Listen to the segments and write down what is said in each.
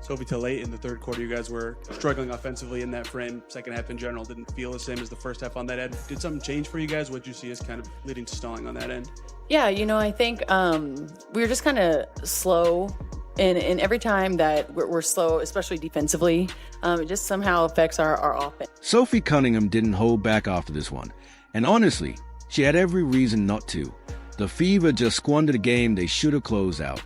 Sophie, till late in the third quarter, you guys were struggling offensively in that frame. Second half in general didn't feel the same as the first half on that end. Did something change for you guys? What did you see as kind of leading to stalling on that end? Yeah, I think we were just kind of slow. And every time that we're slow, especially defensively, it just somehow affects our offense. Sophie Cunningham didn't hold back after this one. And honestly, she had every reason not to. The Fever just squandered a game they should have closed out,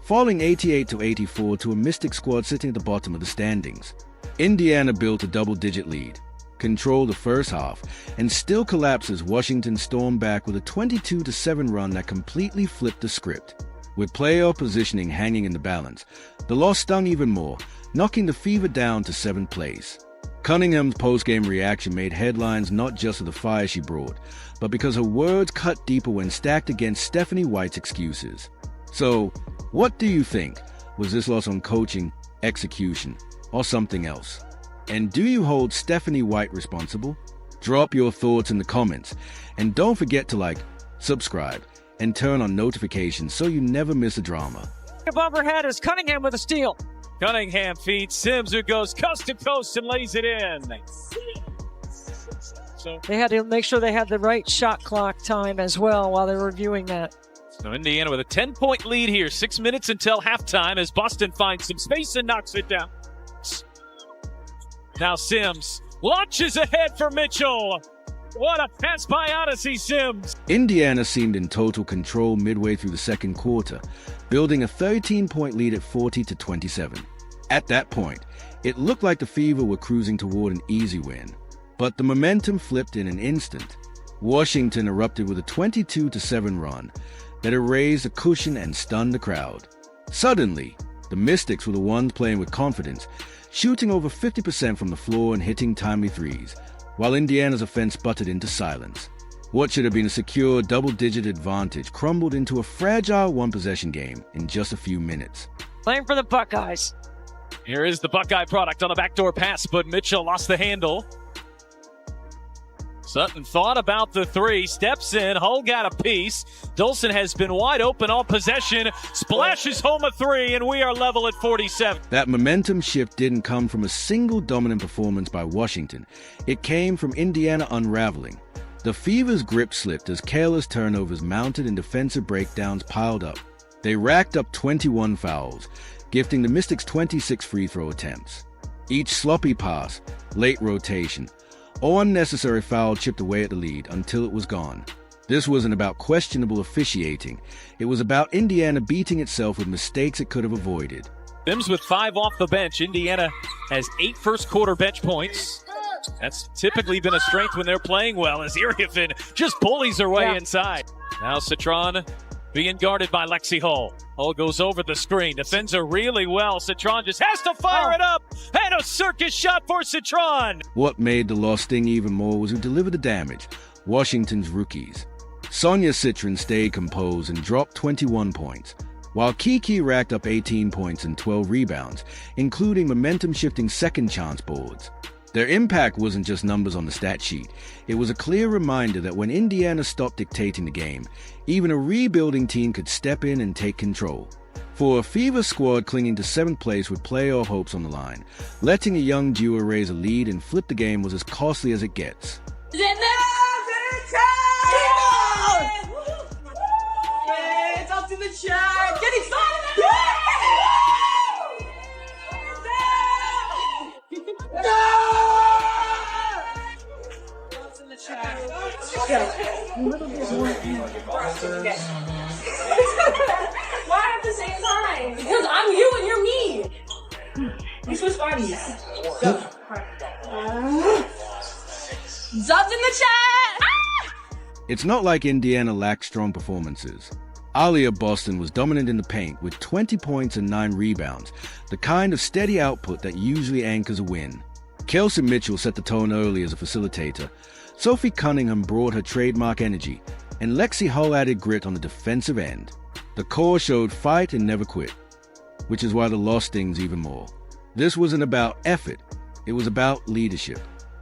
falling 88-84 to a Mystic squad sitting at the bottom of the standings. Indiana built a double-digit lead, controlled the first half, and still collapsed as Washington stormed back with a 22-7 run that completely flipped the script. With playoff positioning hanging in the balance, the loss stung even more, knocking the Fever down to 7th place. Cunningham's post-game reaction made headlines not just for the fire she brought, but because her words cut deeper when stacked against Stephanie White's excuses. So, what do you think? Was this loss on coaching, execution, or something else? And do you hold Stephanie White responsible? Drop your thoughts in the comments, and don't forget to like, subscribe, and turn on notifications so you never miss a drama. Above her head is Cunningham with a steal. Cunningham feeds Sims, who goes coast to coast and lays it in. So they had to make sure they had the right shot clock time as well while they were reviewing that. So Indiana with a 10-point lead here. 6 minutes until halftime as Boston finds some space and knocks it down. Now Sims launches ahead for Mitchell. What a pass by Odyssey Sims. Indiana seemed in total control midway through the second quarter, building a 13-point lead at 40-27. At that point, it looked like the Fever were cruising toward an easy win. But the momentum flipped in an instant. Washington erupted with a 22-7 run that erased a cushion and stunned the crowd. Suddenly, the Mystics were the ones playing with confidence, shooting over 50% from the floor and hitting timely threes, while Indiana's offense butted into silence. What should have been a secure double-digit advantage crumbled into a fragile one-possession game in just a few minutes. Playing for the Buckeyes. Here is the Buckeye product on a backdoor pass, but Mitchell lost the handle. Sutton thought about the three, steps in, Hull got a piece. Dolson has been wide open all possession, splashes home a three, and we are level at 47. That momentum shift didn't come from a single dominant performance by Washington. It came from Indiana unraveling. The Fever's grip slipped as careless turnovers mounted and defensive breakdowns piled up. They racked up 21 fouls, gifting the Mystics 26 free throw attempts. Each sloppy pass, late rotation, or unnecessary foul chipped away at the lead until it was gone. This wasn't about questionable officiating. It was about Indiana beating itself with mistakes it could have avoided. Sims with 5 off the bench. Indiana has 8 first-quarter bench points. That's typically been a strength when they're playing well, as Iriafen just bullies her way inside. Now Citron being guarded by Lexi Hull. Hull goes over the screen, defends her really well. Citron just has to fire it up, and a circus shot for Citron. What made the loss sting even more was who delivered the damage, Washington's rookies. Sonia Citron stayed composed and dropped 21 points, while Kiki racked up 18 points and 12 rebounds, including momentum-shifting second-chance boards. Their impact wasn't just numbers on the stat sheet. It was a clear reminder that when Indiana stopped dictating the game, even a rebuilding team could step in and take control. For a Fever squad clinging to 7th place with playoff hopes on the line, letting a young duo raise a lead and flip the game was as costly as it gets. It's up to the chat. Get it started. Why at the same time? Because I'm you and you're me. We switch parties. Zubs in the chat. It's not like Indiana lacked strong performances. Alia Boston was dominant in the paint with 20 points and 9 rebounds, the kind of steady output that usually anchors a win. Kelsey Mitchell set the tone early as a facilitator. Sophie Cunningham brought her trademark energy, and Lexi Hull added grit on the defensive end. The core showed fight and never quit, which is why the loss stings even more. This wasn't about effort, it was about leadership.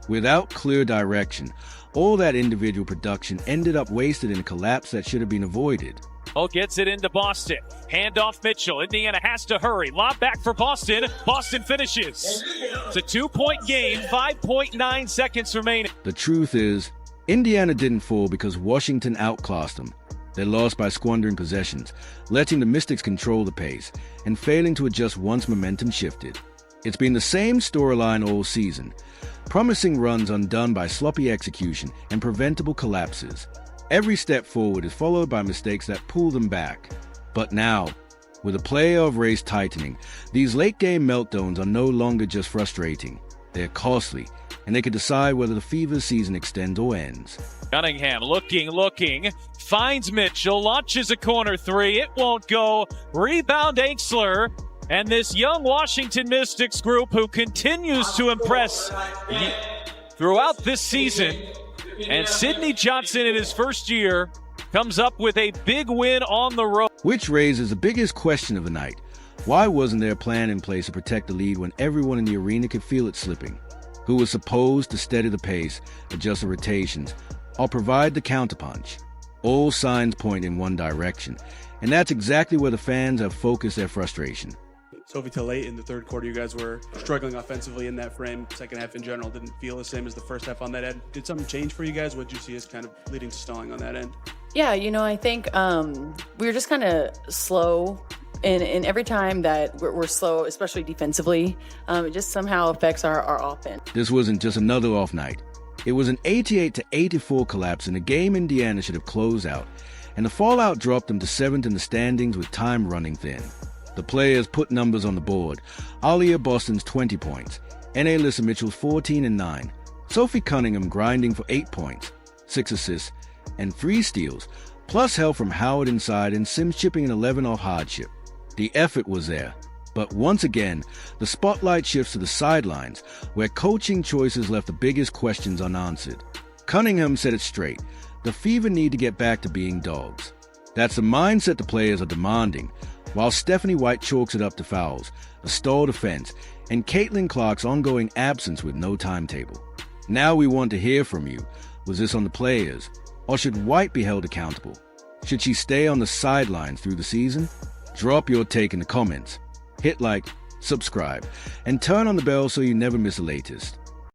Without clear direction, all that individual production ended up wasted in a collapse that should have been avoided. Oh, gets it into Boston. Handoff Mitchell. Indiana has to hurry. Lob back for Boston. Boston finishes. It's a 2-point game, 5.9 seconds remaining. The truth is, Indiana didn't fall because Washington outclassed them. They lost by squandering possessions, letting the Mystics control the pace, and failing to adjust once momentum shifted. It's been the same storyline all season. Promising runs undone by sloppy execution and preventable collapses. Every step forward is followed by mistakes that pull them back. But now, with the playoff race tightening, these late-game meltdowns are no longer just frustrating. They're costly, and they can decide whether the Fever season extends or ends. Cunningham looking, finds Mitchell, launches a corner three. It won't go. Rebound Aiksler. And this young Washington Mystics group who continues to impress throughout this season. And Sidney Johnson in his first year comes up with a big win on the road. Which raises the biggest question of the night. Why wasn't there a plan in place to protect the lead when everyone in the arena could feel it slipping? Who was supposed to steady the pace, adjust the rotations, or provide the counterpunch? All signs point in one direction, and that's exactly where the fans have focused their frustration. Sophie, till late in the third quarter, you guys were struggling offensively in that frame. Second half in general didn't feel the same as the first half on that end. Did something change for you guys? What did you see as kind of leading to stalling on that end? Yeah, I think we were just kind of slow. And every time that we're slow, especially defensively, it just somehow affects our offense. This wasn't just another off night. It was an 88-84 collapse in a game Indiana should have closed out, and the fallout dropped them to 7th in the standings with time running thin. The players put numbers on the board. Aaliyah Boston's 20 points, N.A. Alyssa Mitchell's 14 and 9, Sophie Cunningham grinding for 8 points, 6 assists, and 3 steals, plus help from Howard inside and Sims chipping an 11 off hardship. The effort was there, but once again, the spotlight shifts to the sidelines, where coaching choices left the biggest questions unanswered. Cunningham said it straight. The Fever need to get back to being dogs. That's the mindset the players are demanding, while Stephanie White chalks it up to fouls, a stalled offense, and Caitlin Clark's ongoing absence with no timetable. Now we want to hear from you. Was this on the players? Or should White be held accountable? Should she stay on the sidelines through the season? Drop your take in the comments. Hit like, subscribe, and turn on the bell so you never miss the latest.